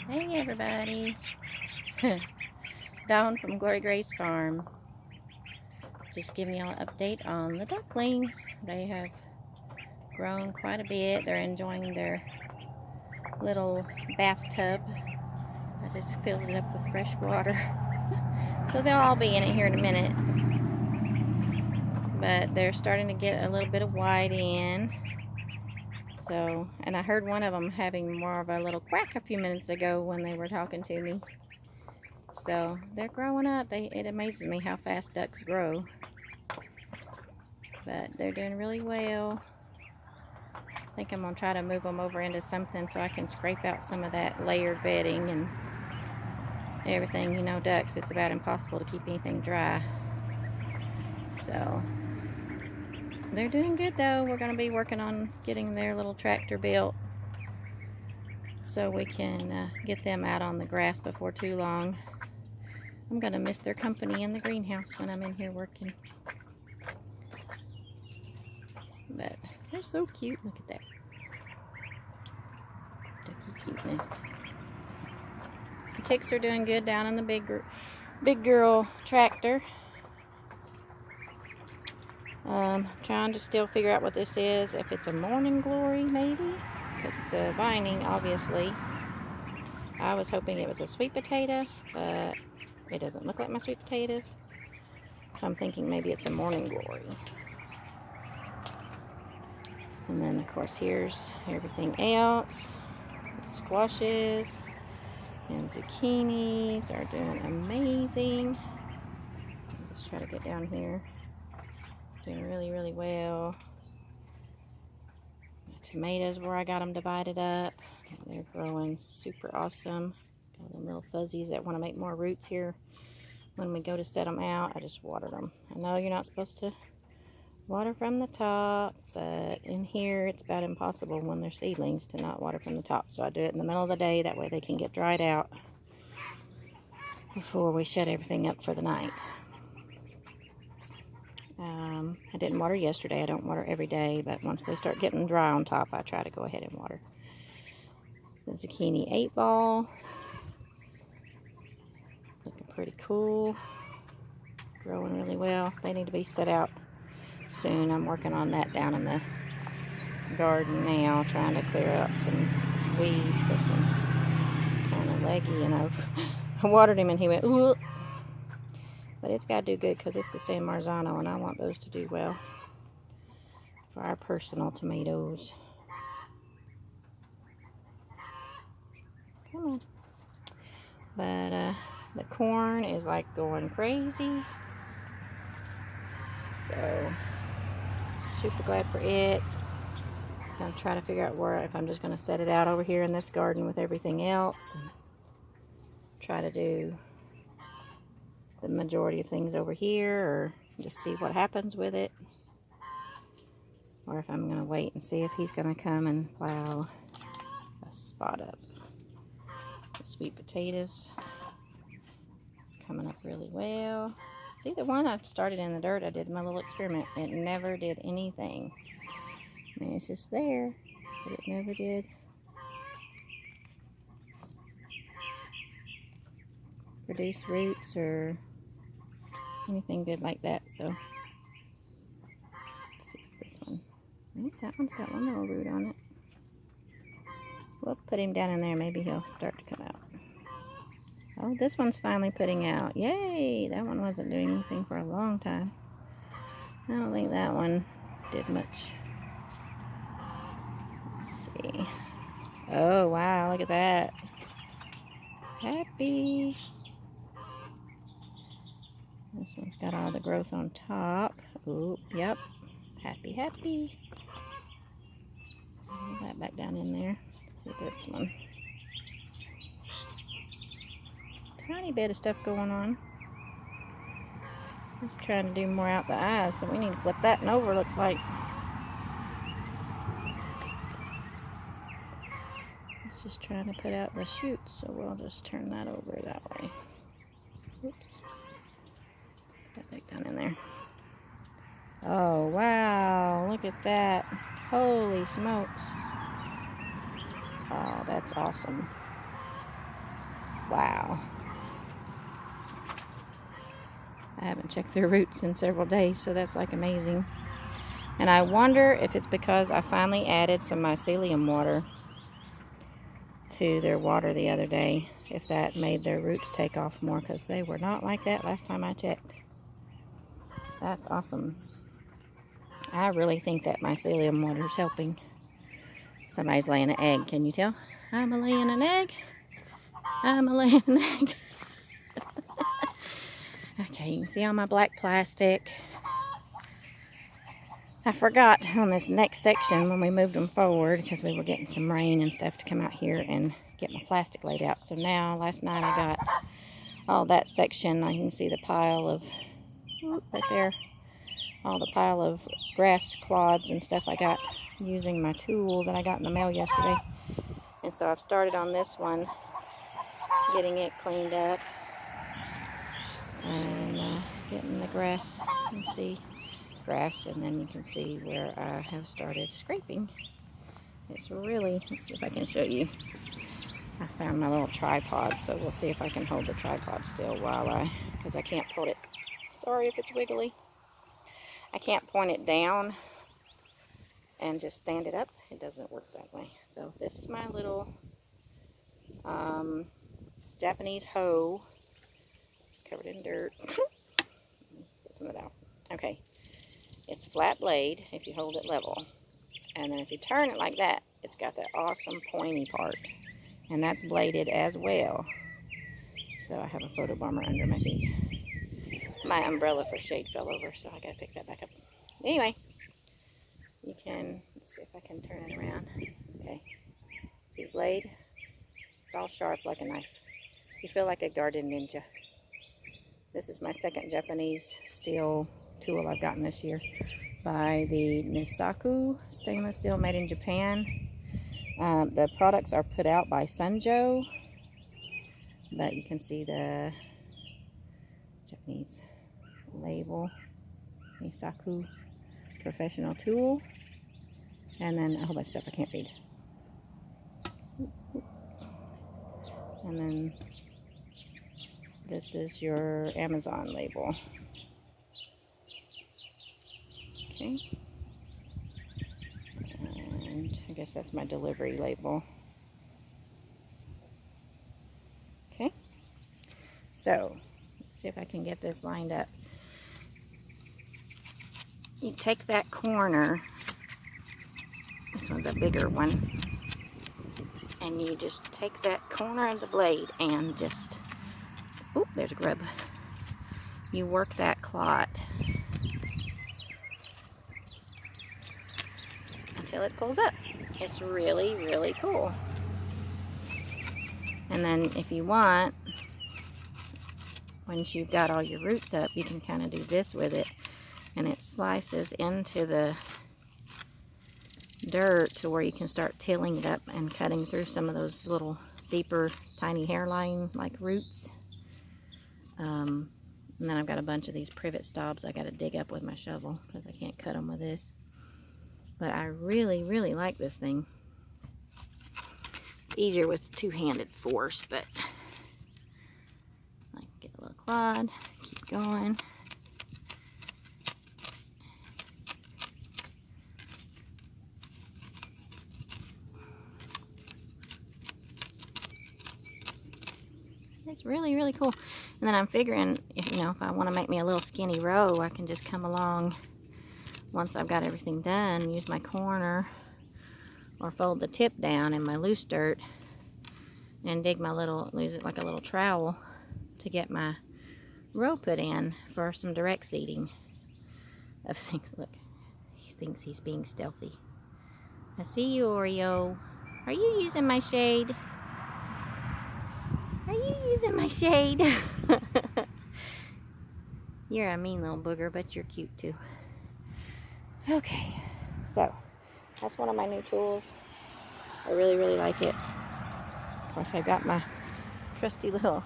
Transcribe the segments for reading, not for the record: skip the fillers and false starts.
Hey everybody, Dawn from Glory Grace Farm. Just giving y'all an update on the ducklings. They have grown quite a bit. They're enjoying their little bathtub. I just filled it up with fresh water. So they'll all be in it here in a minute. But they're starting to get a little bit of white in. So, and I heard one of them having more of a little quack a few minutes ago when they were talking to me. So they're growing up. It amazes me how fast ducks grow. But they're doing really well. I think I'm going to try to move them over into something so I can scrape out some of that layered bedding and everything. You know, ducks, it's about impossible to keep anything dry. So they're doing good though. We're going to be working on getting their little tractor built so we can get them out on the grass before too long. I'm going to miss their company in the greenhouse when I'm in here working. But they're so cute. Look at that. Ducky cuteness. The chicks are doing good down in the big girl tractor. Trying to still figure out what this is. If it's a morning glory, maybe, because it's a vining, obviously. I was hoping it was a sweet potato, but it doesn't look like my sweet potatoes. So I'm thinking maybe it's a morning glory. And then, of course, here's everything else. The squashes and zucchinis are doing amazing. I'll just try to get down here. Doing really, really well. The tomatoes, where I got them divided up, they're growing super awesome. Got them little fuzzies that want to make more roots here. When we go to set them out, I just water them. I know you're not supposed to water from the top, but in here it's about impossible when they're seedlings to not water from the top. So I do it in the middle of the day, that way they can get dried out before we shut everything up for the night. I didn't water yesterday. I don't water every day, but once they start getting dry on top, I try to go ahead and water. The zucchini 8-ball, looking pretty cool, growing really well. They need to be set out soon. I'm working on that down in the garden now, trying to clear out some weeds. This one's kind of leggy, you know. I watered him and he went, ooh. But it's got to do good because it's the San Marzano, and I want those to do well for our personal tomatoes. Come on. But the corn is like going crazy. So super glad for it. I'm trying to figure out where, if I'm just going to set it out over here in this garden with everything else and try to do the majority of things over here, or just see what happens with it, or if I'm going to wait and see if he's going to come and plow a spot up. The sweet potatoes coming up really well. See, the one I started in the dirt, I did my little experiment. It never did anything. I mean, it's just there, but it never did produce roots or anything good like that. So let's see if this one, I think that one's got one little root on it. We'll put him down in there, maybe he'll start to come out. Oh, this one's finally putting out. Yay! That one wasn't doing anything for a long time. I don't think that one did much. Let's see. Oh, wow, look at that. Happy. This one's got all the growth on top. Oh, yep. Happy, happy. Put that back down in there. Let's see this one. Tiny bit of stuff going on. Just trying to do more out the eyes, so we need to flip that and over, looks like. It's just trying to put out the shoots, so we'll just turn that over that way. Oops. Put that back down in there. Oh, wow, look at that. Holy smokes. Oh, that's awesome. Wow. I haven't checked their roots in several days, so that's like amazing. And I wonder if it's because I finally added some mycelium water to their water the other day, if that made their roots take off more, because they were not like that last time I checked. That's awesome. I really think that mycelium water is helping. Somebody's laying an egg, can you tell? I'm a laying an egg. I'm a laying an egg. Okay, you can see all my black plastic. I forgot on this next section when we moved them forward, because we were getting some rain and stuff, to come out here and get my plastic laid out. So now, last night I got all that section. I can see the pile of, right there, all the pile of grass clods and stuff I got using my tool that I got in the mail yesterday. And so I've started on this one, getting it cleaned up and getting the grass. You can see grass, and then you can see where I have started scraping. It's really, let's see if I can show you. I found my little tripod, so we'll see if I can hold the tripod still while because I can't put it, sorry if it's wiggly. I can't point it down and just stand it up. It doesn't work that way. So this is my little Japanese hoe. It's covered in dirt. Get some of that out. Okay. It's flat blade if you hold it level. And then if you turn it like that, it's got that awesome pointy part. And that's bladed as well. So I have a photo bomber under my feet. My umbrella for shade fell over, so I gotta pick that back up. Anyway, you can, let's see if I can turn it around. Okay. See the blade? It's all sharp like a knife. You feel like a garden ninja. This is my second Japanese steel tool I've gotten this year by the Nisaku stainless steel, made in Japan. The products are put out by Sunjo, but you can see the Japanese label, Nisaku professional tool, and then a whole bunch of stuff I can't read. And then this is your Amazon label. Okay. And I guess that's my delivery label. Okay. So, let's see if I can get this lined up. You take that corner, this one's a bigger one, and you just take that corner of the blade and just, oh, there's a grub. You work that clot until it pulls up. It's really, really cool. And then if you want, once you've got all your roots up, you can kind of do this with it, and it slices into the dirt to where you can start tilling it up and cutting through some of those little deeper tiny hairline like roots. And then I've got a bunch of these privet stobs I got to dig up with my shovel because I can't cut them with this. But I really, really like this thing. It's easier with two-handed force, but I get a little clod, keep going. It's really, really cool. And then I'm figuring, if I want to make me a little skinny row, I can just come along once I've got everything done, use my corner or fold the tip down in my loose dirt and dig my little, use it like a little trowel to get my row put in for some direct seeding of things. Look, he thinks he's being stealthy. I see you, Oreo. Are you using my shade? Are you using my shade? You're a mean little booger, but you're cute too. Okay, so that's one of my new tools. I really, really like it. Of course, I got my trusty little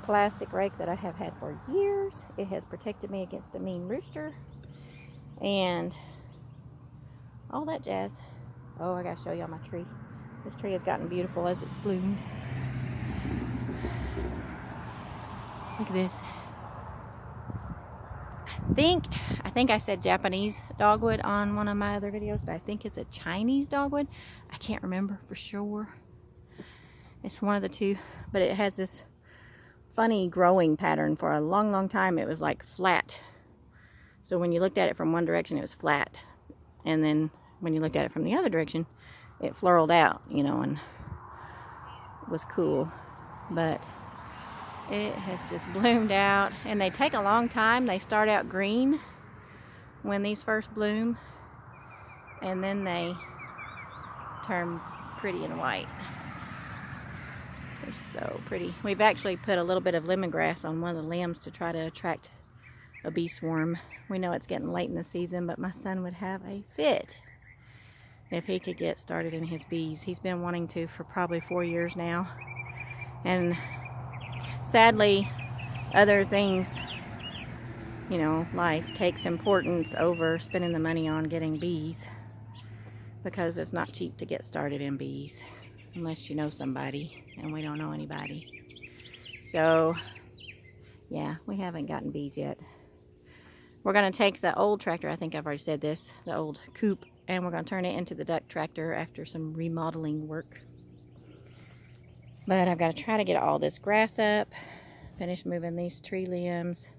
plastic rake that I have had for years. It has protected me against a mean rooster and all that jazz. Oh, I gotta show y'all my tree. This tree has gotten beautiful as it's bloomed. Look at this. I think I said Japanese dogwood on one of my other videos, but I think it's a Chinese dogwood. I can't remember for sure. It's one of the two, but it has this funny growing pattern. For a long, long time, it was like flat. So when you looked at it from one direction, it was flat. And then when you looked at it from the other direction, it floraled out, you know, and it was cool. But it has just bloomed out, and they take a long time. They start out green when these first bloom, and then they turn pretty and white. They're so pretty. We've actually put a little bit of lemongrass on one of the limbs to try to attract a bee swarm. We know it's getting late in the season, but my son would have a fit if he could get started in his bees. He's been wanting to for probably 4 years now, and sadly, other things, you know, life takes importance over spending the money on getting bees, because it's not cheap to get started in bees unless you know somebody, and we don't know anybody. So yeah, we haven't gotten bees yet. We're going to take the old tractor, I think I've already said this, the old coupe, and we're going to turn it into the duck tractor after some remodeling work. But I've got to try to get all this grass up, finish moving these tree limbs.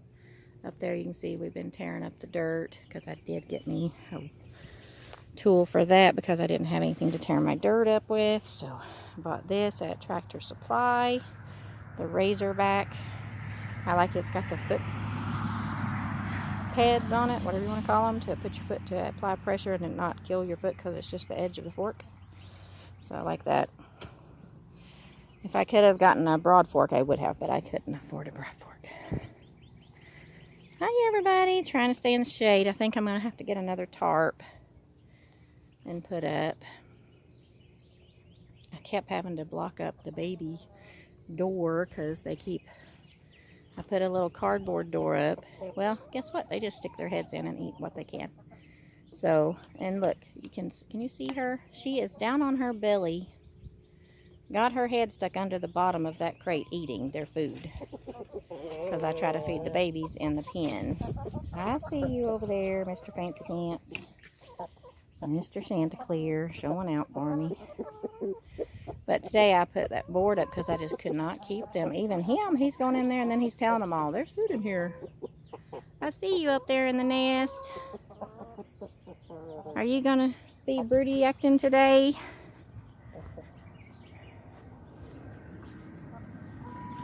Up there you can see we've been tearing up the dirt, because I did get me a tool for that because I didn't have anything to tear my dirt up with. So I bought this at Tractor Supply, the Razorback. I like it. It's got the foot pads on it, whatever you want to call them, to put your foot to apply pressure and then not kill your foot, because it's just the edge of the fork. So I like that. If I could have gotten a broad fork, I would have, but I couldn't afford a broad fork. Hi everybody, trying to stay in the shade. I think I'm going to have to get another tarp and put up. I kept having to block up the baby door because they keep, I put a little cardboard door up. Well, guess what? They just stick their heads in and eat what they can. So, and look, can you see her? She is down on her belly. Got her head stuck under the bottom of that crate eating their food, because I try to feed the babies in the pen. I see you over there, Mr. Fancy Pants. Mr. Chanticleer showing out for me. But today I put that board up because I just could not keep them. Even him, he's going in there and then he's telling them all, there's food in here. I see you up there in the nest. Are you going to be broody acting today?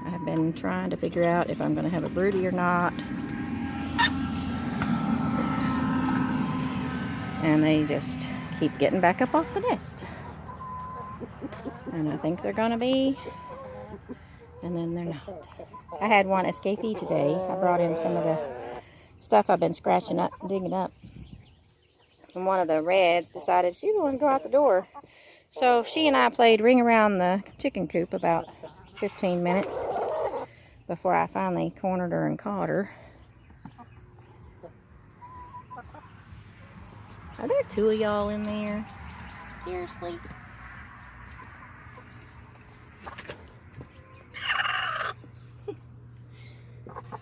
I've been trying to figure out if I'm going to have a broody or not. And they just keep getting back up off the nest. And I think they're going to be, and then they're not. I had one escapee today. I brought in some of the stuff I've been scratching up, digging up. And one of the reds decided she wanted to go out the door. So she and I played ring around the chicken coop about 15 minutes before I finally cornered her and caught her. Are there two of y'all in there? Seriously?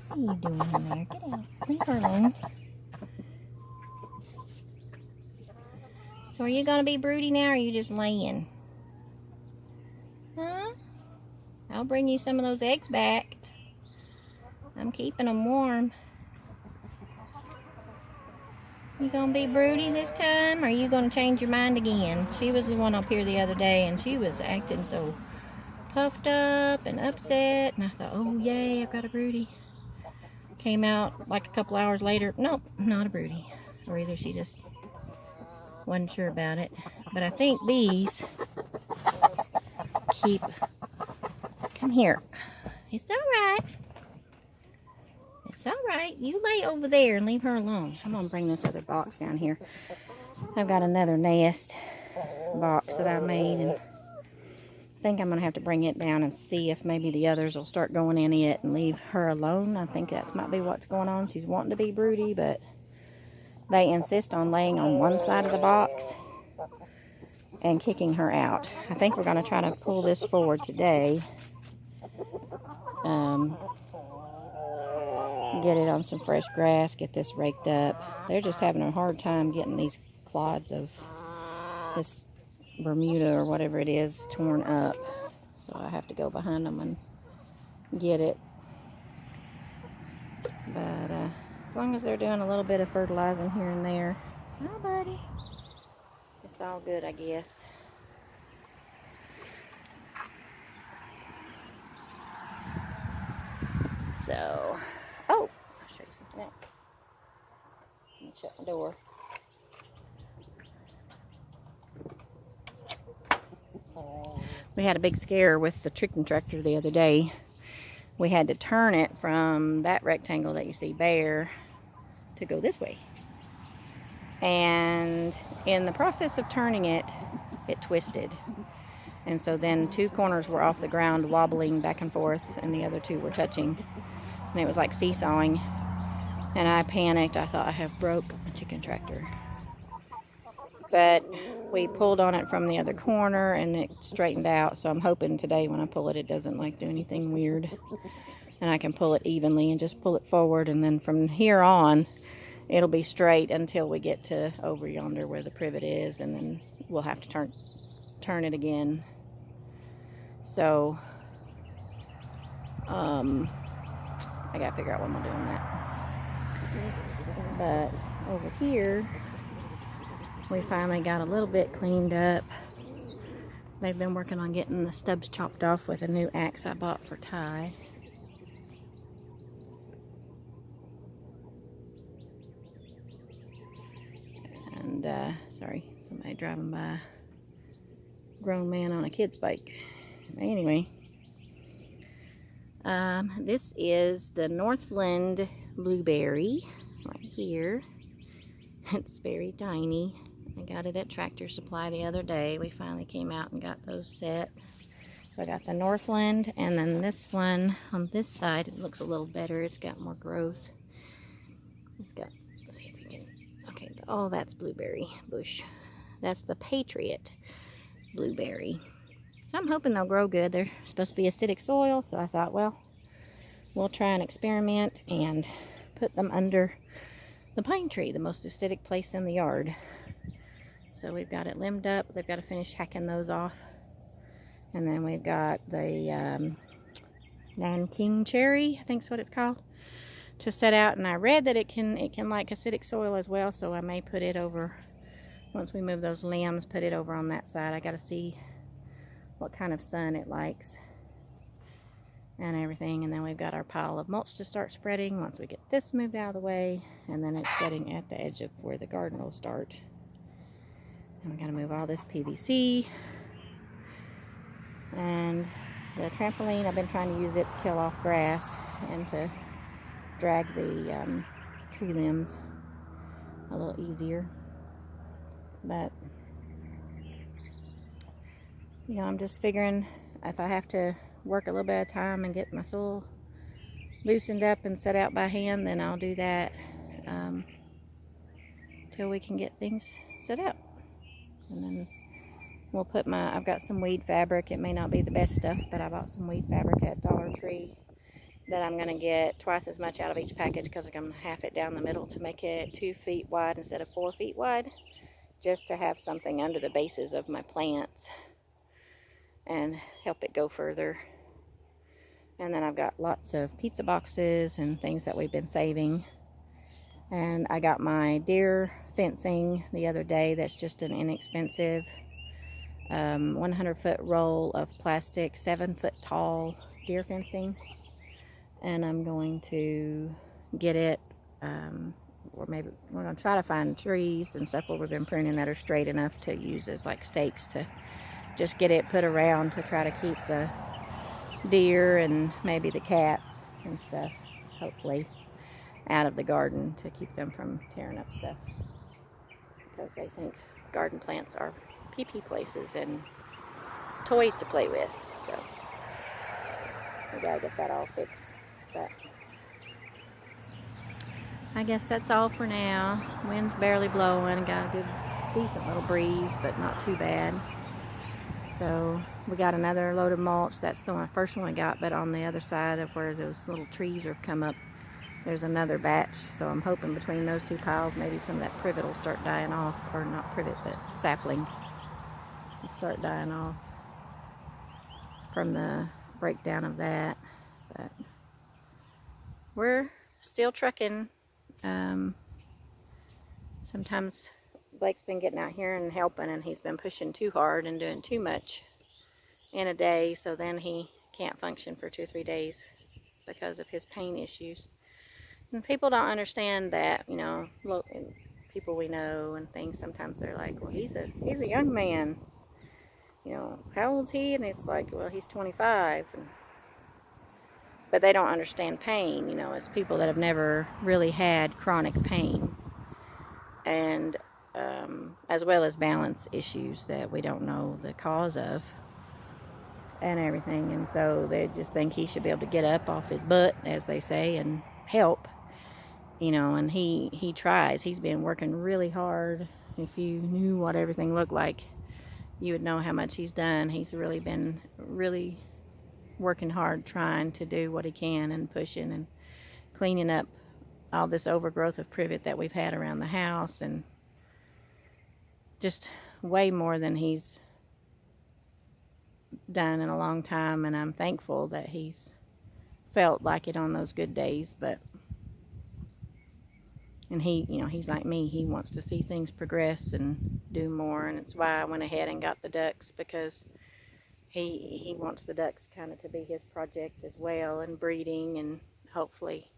What are you doing in there? Get out. Leave her alone. So are you going to be broody now, or are you just laying? Huh? I'll bring you some of those eggs back. I'm keeping them warm. You gonna be broody this time, or are you gonna change your mind again? She was the one up here the other day, and she was acting so puffed up and upset, and I thought, oh yay, I've got a broody. Came out like a couple hours later, nope, not a broody. Or either she just wasn't sure about it. But I think bees keep, come here. It's all right. It's all right. You lay over there and leave her alone. I'm going to bring this other box down here. I've got another nest box that I made, and I think I'm going to have to bring it down and see if maybe the others will start going in it and leave her alone. I think that might be what's going on. She's wanting to be broody, but they insist on laying on one side of the box and kicking her out. I think we're going to try to pull this forward today. get it on some fresh grass, get this raked up. They're just having a hard time getting these clods of this Bermuda or whatever it is torn up. So I have to go behind them and get it. But as long as they're doing a little bit of fertilizing here and there. Hi, buddy. It's all good, I guess. So, oh, I'll show you something else. Let me shut the door. We had a big scare with the chicken tractor the other day. We had to turn it from that rectangle that you see bare to go this way. And in the process of turning it, it twisted. And so then 2 corners were off the ground, wobbling back and forth, and the other 2 were touching. And it was like seesawing. And I panicked. I thought I have broke a chicken tractor. But we pulled on it from the other corner and it straightened out. So I'm hoping today when I pull it, it doesn't like do anything weird. And I can pull it evenly and just pull it forward. And then from here on, it'll be straight until we get to over yonder where the privet is. And then we'll have to turn it again. So, I gotta figure out when I'm doing that. But over here, we finally got a little bit cleaned up. They've been working on getting the stubs chopped off with a new axe I bought for Ty. And, sorry, somebody driving by. Grown man on a kid's bike. Anyway, this is the Northland blueberry right here. It's very tiny. I got it at Tractor Supply the other day. We finally came out and got those set. So I got the Northland, and then this one on this side, it looks a little better. It's got more growth. It's got, let's see if we can, okay, oh, that's blueberry bush. That's the Patriot blueberry. So I'm hoping they'll grow good. They're supposed to be acidic soil, so I thought, well, we'll try an experiment and put them under the pine tree, the most acidic place in the yard. So we've got it limbed up. They've got to finish hacking those off. And then we've got the Nanking cherry, I think is what it's called, to set out. And I read that it can like acidic soil as well, so I may put it over, once we move those limbs, put it over on that side. I got to see what kind of sun it likes and everything. And then we've got our pile of mulch to start spreading once we get this moved out of the way. And then it's setting at the edge of where the garden will start. And we got to move all this PVC. And the trampoline, I've been trying to use it to kill off grass and to drag the tree limbs a little easier. But, you know, I'm just figuring if I have to work a little bit of time and get my soil loosened up and set out by hand, then I'll do that till we can get things set out. And then we'll put I've got some weed fabric. It may not be the best stuff, but I bought some weed fabric at Dollar Tree that I'm going to get twice as much out of each package because I'm going to half it down the middle to make it 2 feet wide instead of 4 feet wide, just to have something under the bases of my plants and help it go further. And then I've got lots of pizza boxes and things that we've been saving. And I got my deer fencing the other day. That's just an inexpensive 100-foot roll of plastic, 7-foot tall deer fencing. And I'm going to get it, or maybe we're going to try to find trees and stuff where we've been pruning that are straight enough to use as like stakes to just get it put around to try to keep the deer and maybe the cats and stuff, hopefully, out of the garden to keep them from tearing up stuff, because they think garden plants are pee-pee places and toys to play with. So we gotta get that all fixed. But I guess that's all for now. Wind's barely blowing, got a good decent little breeze, but not too bad. So we got another load of mulch. That's the first one I got, but on the other side of where those little trees have come up, there's another batch, so I'm hoping between those two piles maybe some of that privet will start dying off, or not privet, but saplings will start dying off from the breakdown of that. But we're still trucking. Sometimes Blake's been getting out here and helping, and he's been pushing too hard and doing too much in a day, so then he can't function for 2 or 3 days because of his pain issues. And people don't understand that, you know, people we know and things, sometimes they're like, well, he's a young man, you know, how old's he? And it's like, well, he's 25. But they don't understand pain, you know, as people that have never really had chronic pain. And as well as balance issues that we don't know the cause of and everything. And so they just think he should be able to get up off his butt, as they say, and help, you know. And he tries. He's been working really hard. If you knew what everything looked like, you would know how much he's done. He's really been working hard, trying to do what he can and pushing and cleaning up all this overgrowth of privet that we've had around the house, and just way more than he's done in a long time. And I'm thankful that he's felt like it on those good days. And he, you know, he's like me, he wants to see things progress and do more, and it's why I went ahead and got the ducks, because he wants the ducks kind of to be his project as well, and breeding, and hopefully,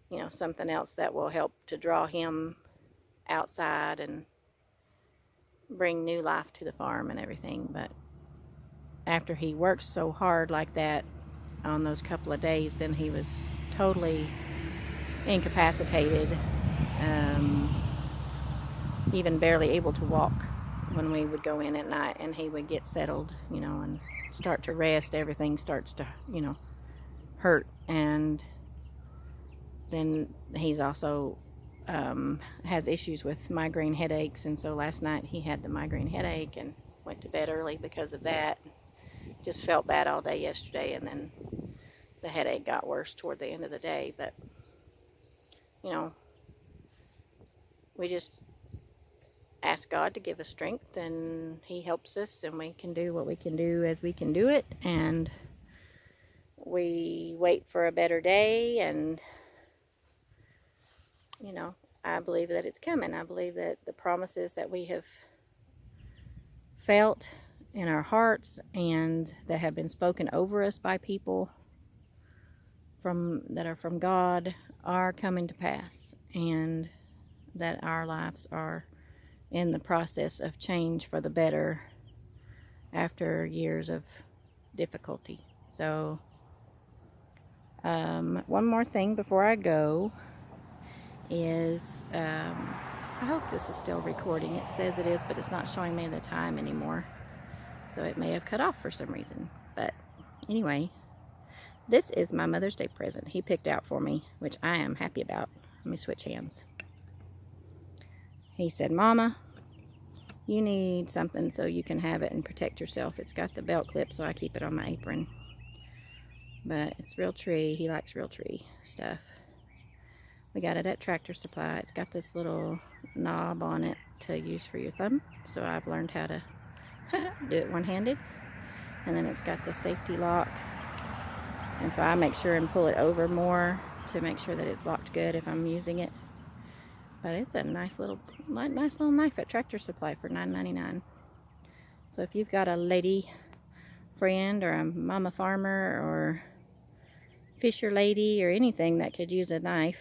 you know, something else that will help to draw him outside and bring new life to the farm and everything. But after he worked so hard like that on those couple of days, then he was totally incapacitated, even barely able to walk when we would go in at night, and he would get settled, you know, and start to rest. Everything starts to, you know, hurt. And then he's also has issues with migraine headaches, and so last night he had the migraine headache and went to bed early because of that. Just felt bad all day yesterday, and then the headache got worse toward the end of the day. But, you know, we just ask God to give us strength, and he helps us, and we can do what we can do as we can do it, and we wait for a better day. And, you know, I believe that it's coming. I believe that the promises that we have felt in our hearts and that have been spoken over us by people that are from God are coming to pass, and that our lives are in the process of change for the better after years of difficulty. So one more thing before I go is I hope this is still recording. It says it is, but it's not showing me the time anymore, so it may have cut off for some reason. But anyway, this is my Mother's Day present he picked out for me, which I am happy about. Let me switch hands. He said, Mama, you need something so you can have it and protect yourself. It's got the belt clip, so I keep it on my apron. But it's Realtree. He likes Realtree stuff. We got it at Tractor Supply. It's got this little knob on it to use for your thumb, so I've learned how to do it one-handed. And then it's got the safety lock, and so I make sure and pull it over more to make sure that it's locked good if I'm using it. But it's a nice little knife at Tractor Supply for $9.99. So if you've got a lady friend or a mama farmer or fisher lady or anything that could use a knife,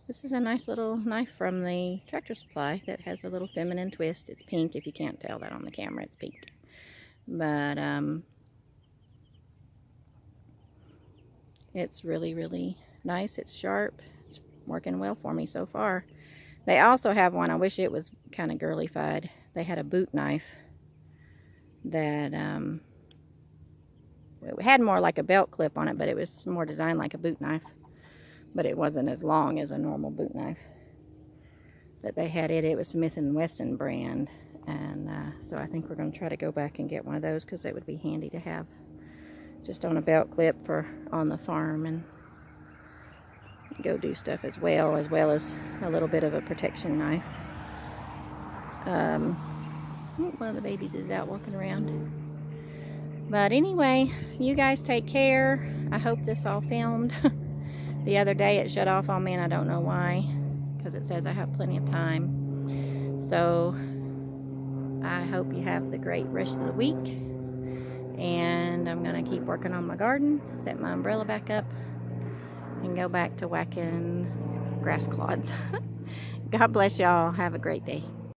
this is a nice little knife from the Tractor Supply that has a little feminine twist. It's pink. If you can't tell that on the camera, it's pink. But it's really, really nice. It's sharp. It's working well for me so far. They also have one, I wish it was kind of girly-fied. They had a boot knife that it had more like a belt clip on it, but it was more designed like a boot knife. But it wasn't as long as a normal boot knife. But they had it. It was Smith & Wesson brand. And so I think we're going to try to go back and get one of those, because it would be handy to have just on a belt clip for on the farm. And go do stuff as well as a little bit of a protection knife. One of the babies is out walking around. But anyway, you guys take care. I hope this all filmed. The other day it shut off on me and I don't know why, because it says I have plenty of time. So I hope you have the great rest of the week, and I'm gonna keep working on my garden, set my umbrella back up, and go back to whacking grass clods. God bless y'all. Have a great day.